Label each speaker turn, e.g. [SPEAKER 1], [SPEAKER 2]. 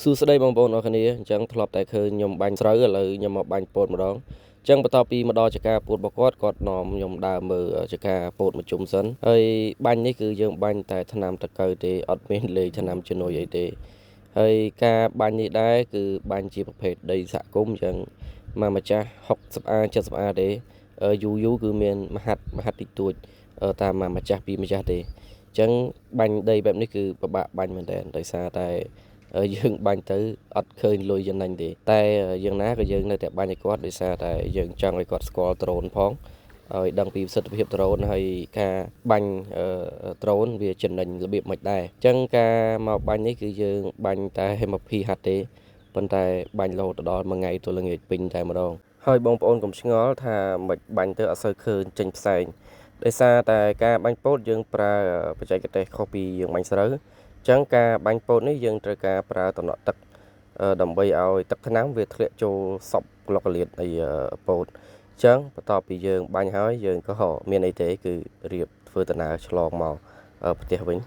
[SPEAKER 1] សួស្តីបងប្អូនអរគ្នាអញ្ចឹងធ្លាប់តែឃើញខ្ញុំបាញ់ស្រូវឥឡូវខ្ញុំមកបាញ់ពោតម្ដងអញ្ចឹងបន្ទាប់ពីម្ដងចការពោតរបស់គាត់នាំខ្ញុំដើរមើលចការពោតមួយជុំសិនហើយបាញ់នេះគឺយើងបាញ់តែថ្នាំតកៅទេអត់មានលេខថ្នាំជំនួយអីទេហើយការបាញ់នេះដែរគឺបាញ់ជាប្រភេទដីសហគមន៍អញ្ចឹងមកម្ចាស់60អា70អាទេយូរគឺមានមហាត់តិចតួចតាមម្ចាស់ពីម្ចាស់ទេអញ្ចឹងបាញ់ដីបែបនេះគឺពិបាកបាញ់មែនតើដោយសារតែយើងបាញ់ទៅអត់ឃើញលុយចំណេញទេតែយ៉ាងណាក៏យើងនៅតែបាញ់ឲ្យគាត់ដោយសារតែយើងចង់ឲ្យគាត់ស្គាល់ដ្រូនផងឲ្យដឹងពីប្រសិទ្ធភាពដ្រូនហើយការបាញ់ដ្រូនវាចំណេញរបៀបមិនដែរអញ្ចឹងការមកបាញ់នេះគឺយើងបាញ់តែ20ហັດទេប៉ុន្តែបាញ់រហូតដល់មួយថ្ងៃទល់ល្ងាចពេញតែម្ដងហើយបងប្អូនកុំឆ្ងល់ថាមិនបាញ់ទៅអត់សូវឃើញចេញផ្សែងដោយសារតែការបាញ់ពោតយើងប្រើបច្ចេកទេសខុសពីយើងបាញ់ស្រូវអញ្ចឹងការបាញ់ពោតនេះយើងត្រូវការប្រើតំណក់ទឹកដើម្បីឲ្យទឹកថ្នាំវាធ្លាក់ចូលសពក្លុកកលៀតនៃពោតអញ្ចឹងបន្ទាប់ពីយើងបាញ់ហើយយើងក៏មានអីទេគឺរៀបធ្វើដំណើរឆ្លងមកផ្ទះវិញ